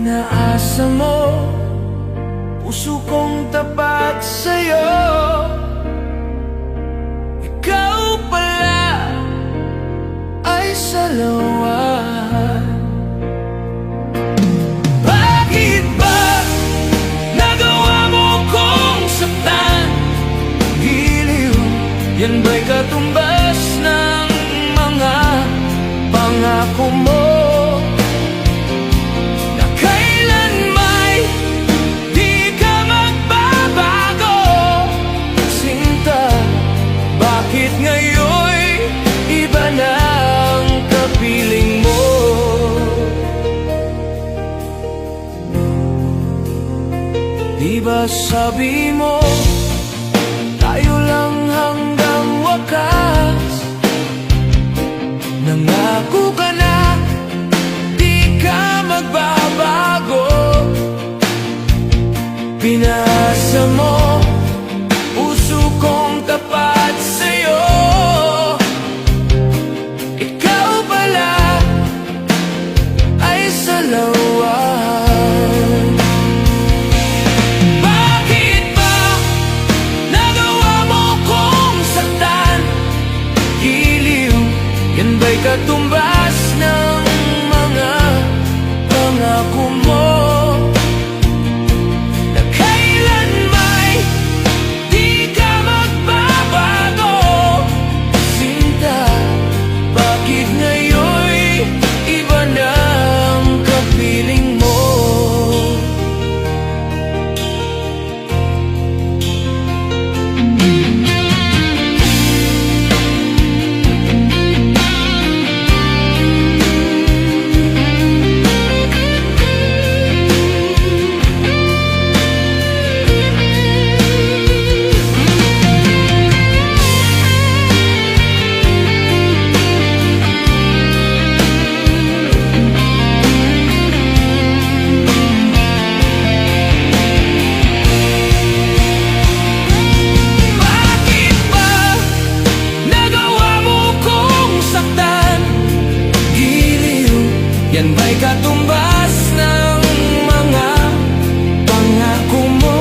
Pinaasa mo puso kong tapat sa'yo. Ikaw pala ay salawan. Bakit ba nagawa mo kong saktan? Giliw, yan ba'y katumbas ng mga pangako mo? Bakit ngayon iba na ang kapiling mo? Di ba sabi mo tayo lang hanggang wakas? Nangako ka na di ka magbabago. Pinaasa mo puso kong tapat sa'yo. Ikaw pala ay salawan. Bakit ba nagawa mo kong saktan? Giliw, yan ba'y katumbas ng mga pangako mo? Yan ba'y katumbas ng mga pangako mo?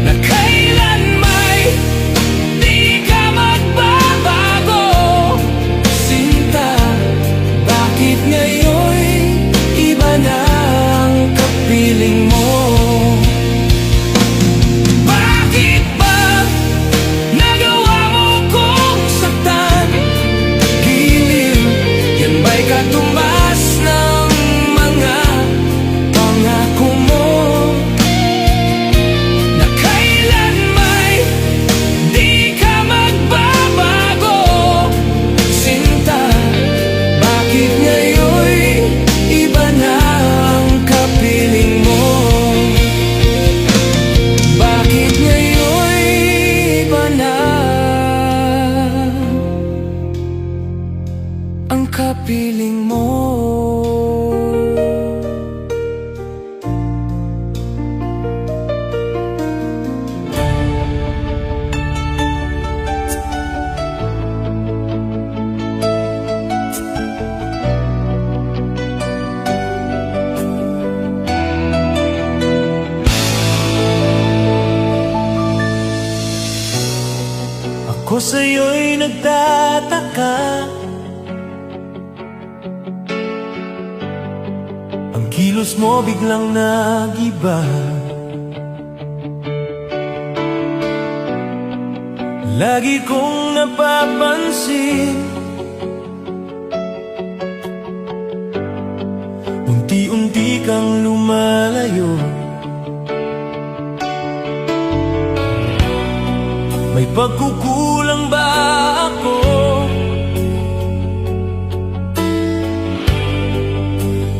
Na kailan may di ka magbabago. Sinta, bakit ngayon iba na ang kapiling mo? Bakit ba nagawa mo kong saktan? Giliw, yan ba'y katumbas ng mga pangako mo? Na kailan may di ka magbabago. Sinta, bakit ngayon iba na ang kapiling mo? Bakit ngayon iba na ang kapiling mo? Ako sa'yo'y nagtataka. Ang kilos mo biglang nag-iba. Lagi kong napapansin, unti-unti kang lumalayo. May pagkukulang ba ako?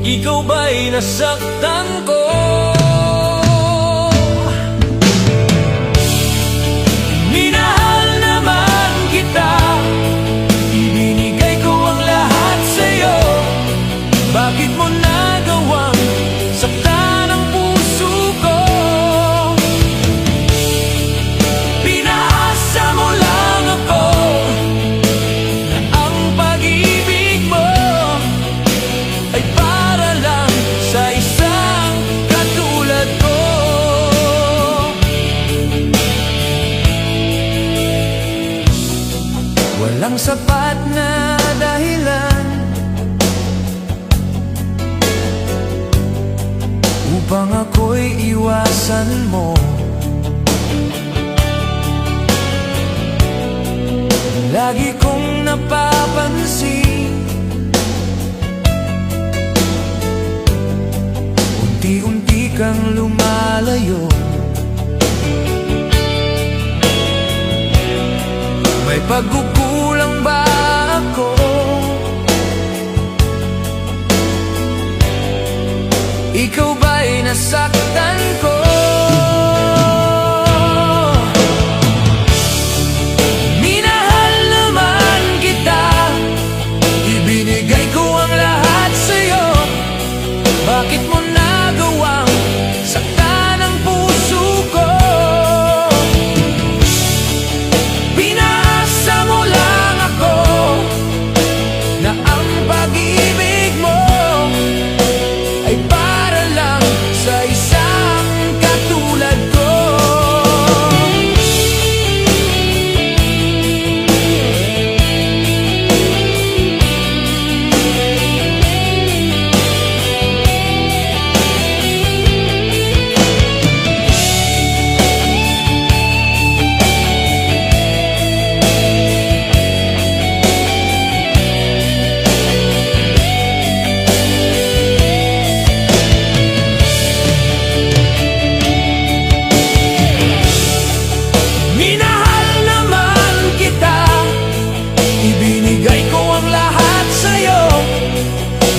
Ikaw ba'y nasaktan ko? Minahal naman kita, ibinigay ko ang lahat sa'yo. Bakit mo nagawang saktan ang puso ko? Pinaasa mo lang ako na ang pag-ibig mo ay para lang sapat na dahilan upang ako'y iwasan mo. Lagi kong napapansin, unti-unti kang lumalayo. May pagkukulang ba ako? Ikaw ba'y nasaktan ko? Minahal naman kita, ibinigay ko ang lahat sa'yo. Bakit mo nagawang saktan ang puso ko? Pinaasa mo lang ako na ang pag-ibig mo ay para lang sa isang katulad ko.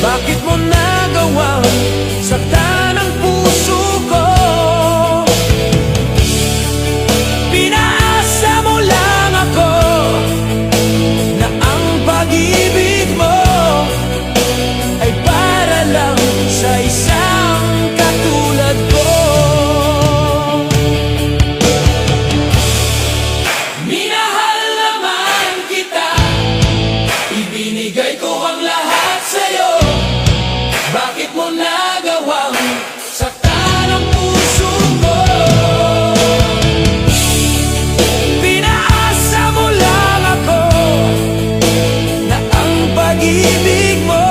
Bakit mo nagawang saktan ang puso ko? Pinaasa mo lang ako na ang pag-ibig mo ay para lang sa isang katulad ko. Minahal naman kita, ibinigay ko ang lahat sa'yo. Bakit mo nagawang saktan ang puso ko? Pinaasa mo lang ako na ang pag-ibig mo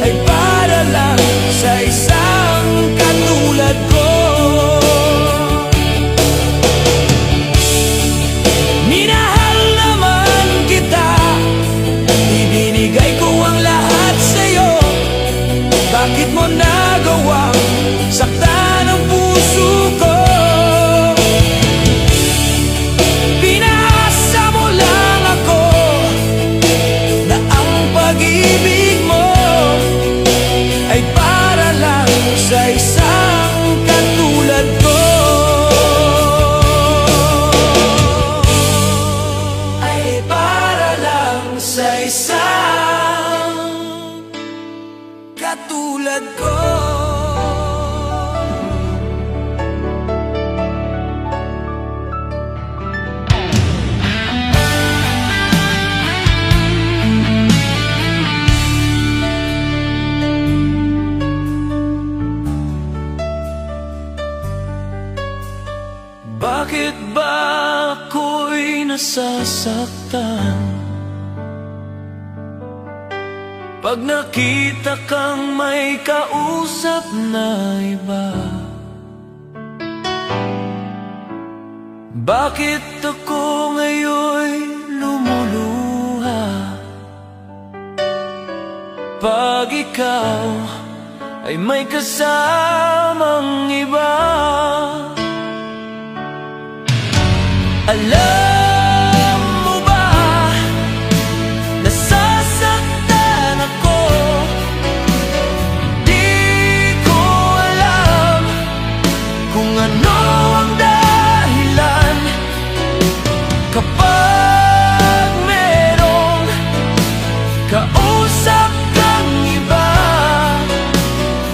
ay para lang sa isang katulad ko. Minahal naman kita, ibinigay ko ang lahat sa'yo. Bakit mo nagawang saktan ang puso ko? Pinaasa mo lang ako na ang pag-ibig mo ay para lang sa isang katulad ko. Ay para lang sa isang katulad ko. Bakit ba ako'y nasasaktan pag nakita kang may kausap na iba? Bakit ako ngayon'y lumuluha pag ikaw ay may kasamang iba? Alam mo ba, nasasaktan ako. Di ko alam kung ano ang dahilan. Kapag merong kausap kang iba,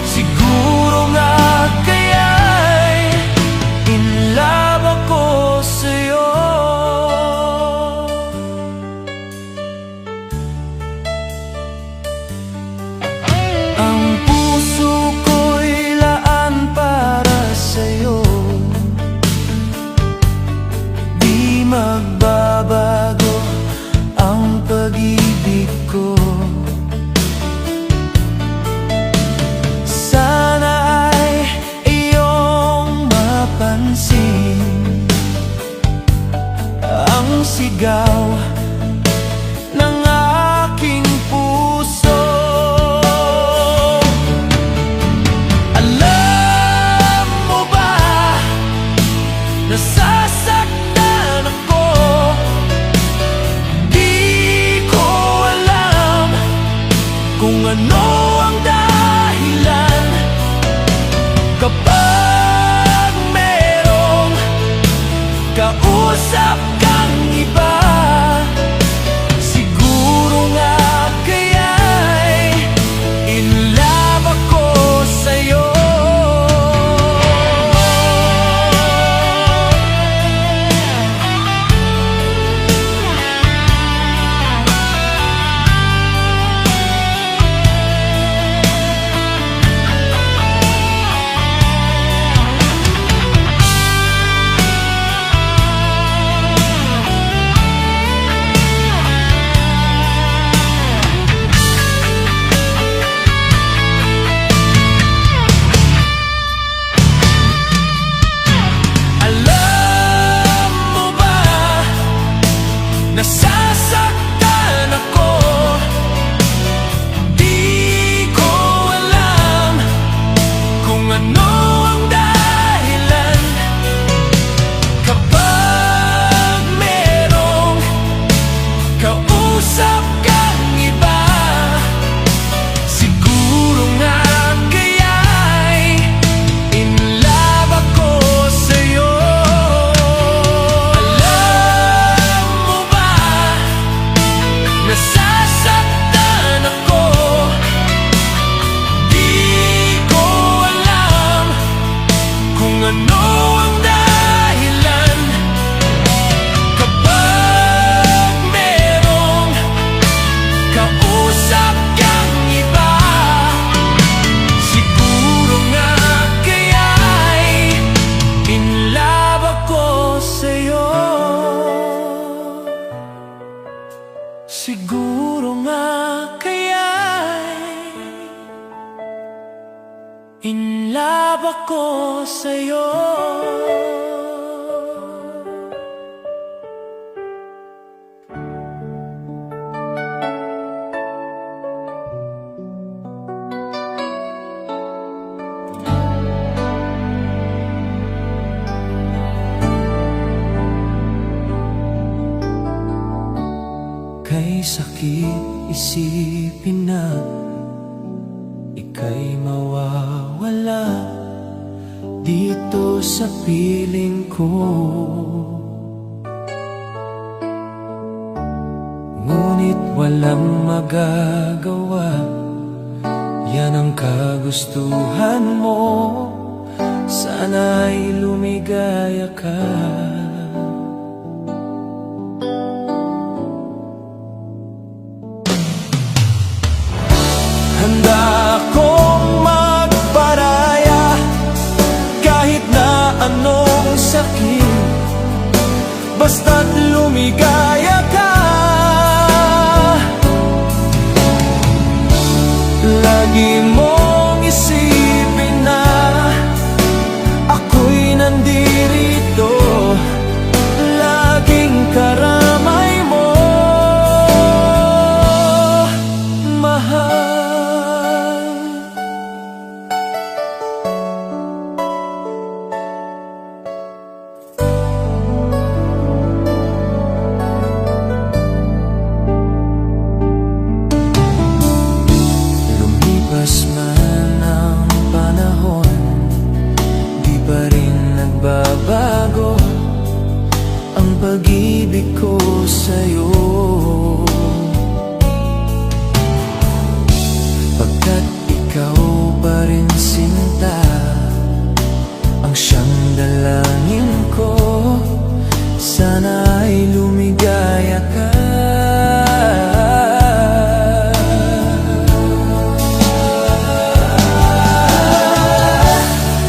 siguro nga kaya'y in love ako sa'yo. ano ang dahilan kapag merong kausap kang iba. Siguro nga kaya'y in love ako sa'yo. Nasasaktan ako, di ko alam kung ano ang dahilan kapag merong kausap kang iba. Siguro nga kaya'y in love ako sa'yo. Nasasaktan ako, di ko alam kung ano ang dahilan kapag merong kausap kang iba. Siguro nga kaya'y in love ako sa'yo. Siguro nga kaya'y in love ako sa'yo. Kay sakit isipin na ika'y mawawala dito sa piling ko. Ngunit walang magagawa, yan ang kagustuhan mo. Sana'y lumigaya ka. Handa akong magparaya kahit na anong sakit, basta't lumigaya ka. Lagi mong isipin na ako'y nandirito, laging karamay mo, mahal. Man ang panahon, di pa rin nagbabago ang pag-ibig ko sa'yo. Pagkat ikaw pa rin sinta, ang siyang dalangin ko, sana'y lumigaya ka.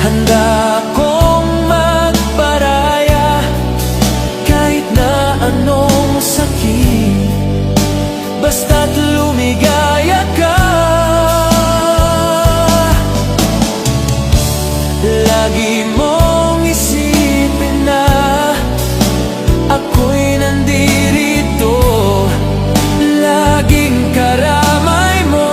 Handa akong magparaya kahit na anong sakit, basta't lumigaya ka. Lagi mong isipin na ako'y nandirito, laging karamay mo.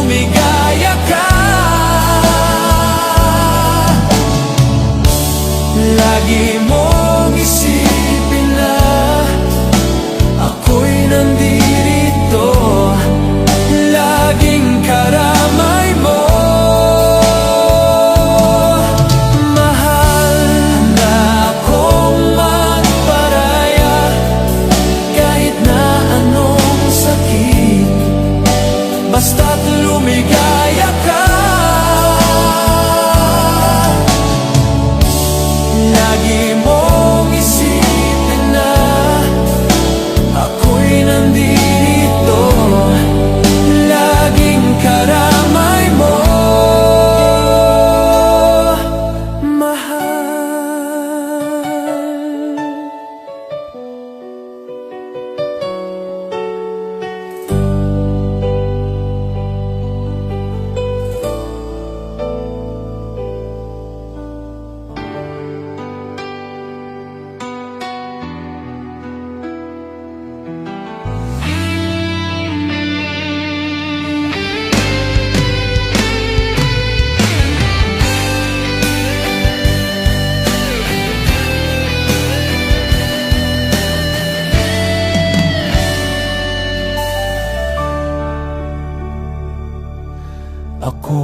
lumigaya ka. Lagi mong isipin na ako'y nandito, laging karamay mo. Mahal, handa akong magparaya kahit na anong sakit, basta't lumigaya ka. Lagi mong isipin na ako'y nandito, laging karamay mo, mahal. Ako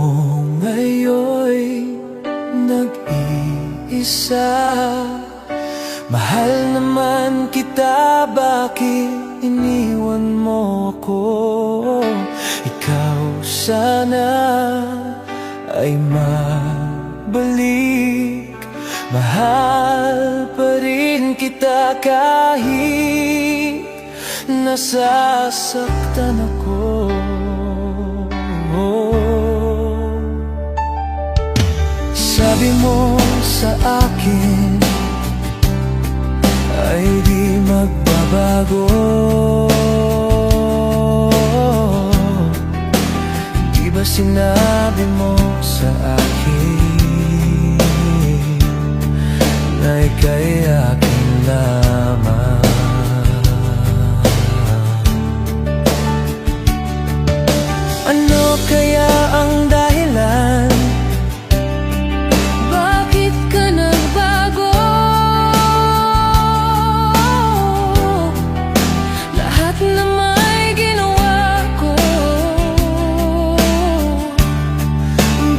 ngayon'y nag-iisa. Mahal naman kita, bakit iniwan mo ako? Ikaw sana ay mabalik. Mahal pa rin kita kahit nasasaktan ako. Sabi mo sa akin ay di magbabago. Di ba sinabi mo sa akin na ika'y akin lamang? Ano kaya ang dahilan? Bakit ka nagbago? Lahat na may ginawa ko,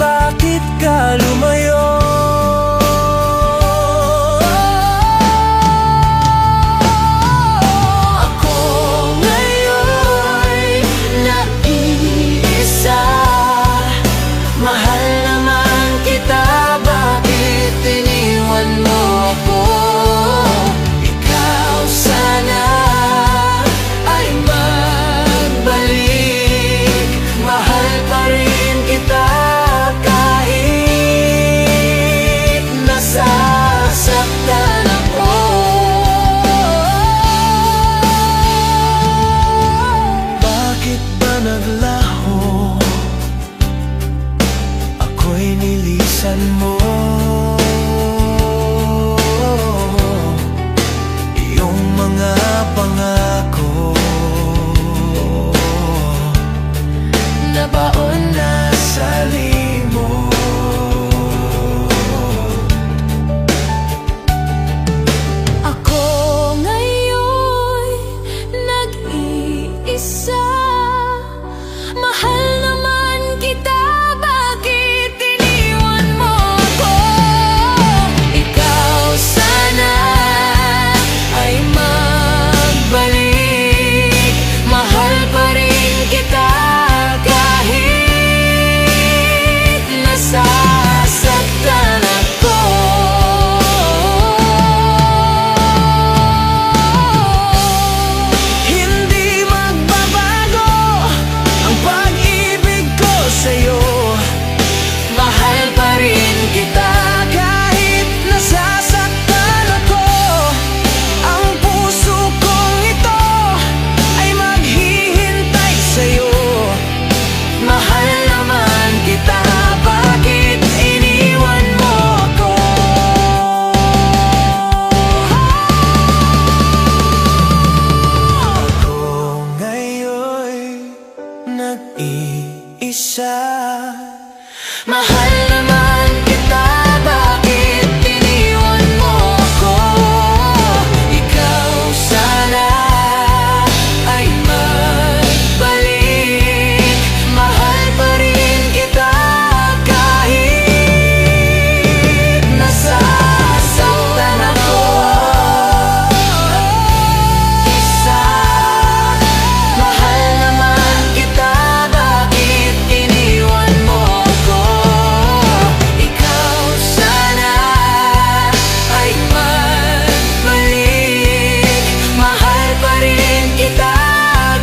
bakit ka lumayo? isa. Mahal naman kita, bakit iniwan mo ako? Ikaw sana ay magbalik. Mahal pa rin kita kahit nasasaktan ako. Isa, mahal naman kita, bakit iniwan mo ako? Ikaw sana ay magbalik. Mahal pa rin kita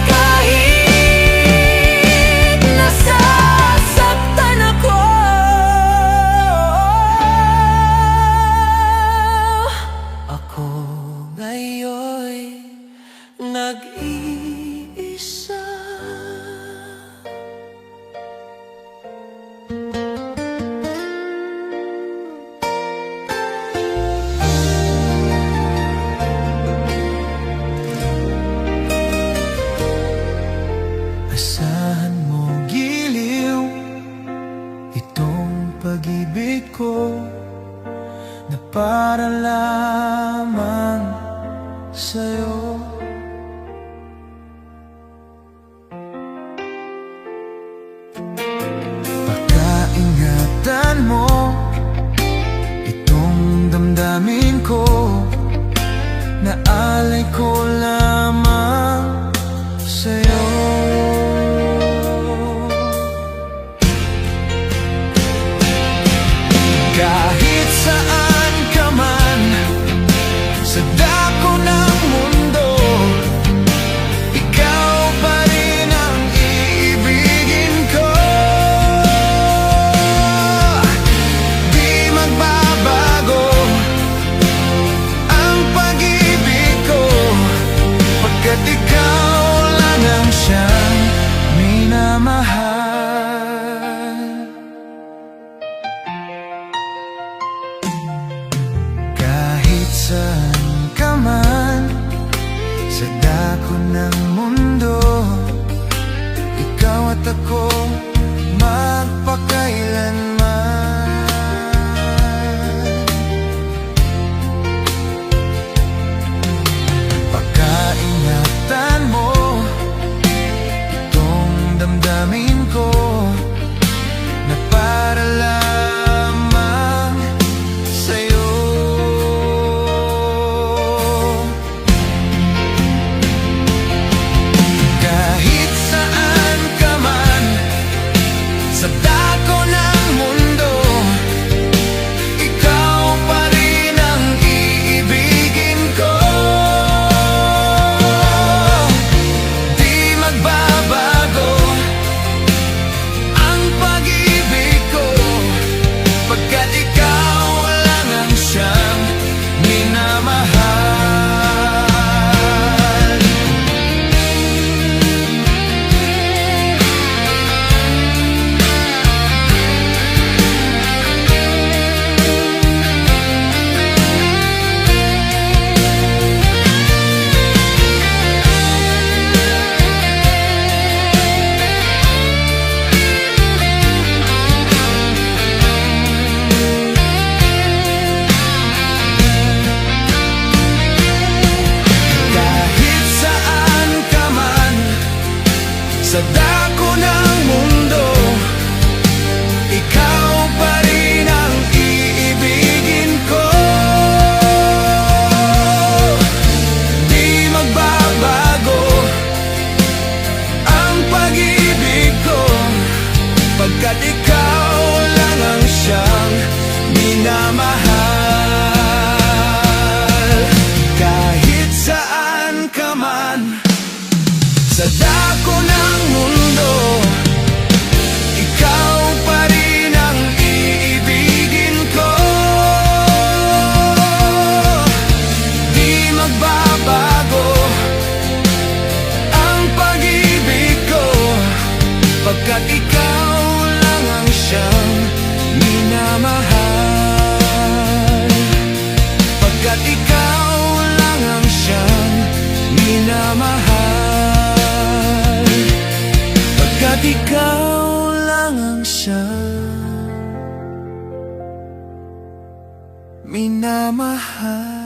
kahit nasasaktan ako. Ako ngayon'y nag-iisa. Asahan mo giliw itong pag-ibig ko na para lamang sa'yo. Pagkaingatan mo itong damdamin ko na alay ko lamang sa'yo. Kahit saan ka man sa dako ng mundo, ikaw pa rin ang iibigin ko. Di magbabago ang pag-ibig ko, pagkat ikaw lang ang siyang minamahal. Kahit saan ka man sa dako ng mundo, ikaw at ako magpakailanman. Pagkaingatan mo itong damdamin ko na para lamang sa'yo. Kahit saan ka man sa dako ng mundo, ikaw pa rin ang iibigin ko. Di magbabago ang pag-ibig ko, pagkat ikaw lang ang siyang minamahal. Kahit saan ka man sa dako ng mundo, ikaw pa rin ang iibigin ko. Di magbabago ang pag-ibig ko, pagkat ikaw lang ang siyang minamahal. Kahit saan ka man sa dako ng mundo, ikaw pa rin ang iibigin ko. Di magbabago ang pag-ibig ko, pagkat ikaw lang ang siyang minamahal. Pagkat ikaw lang ang siyang minamahal. Pagkat ikaw lang siyang minamahal.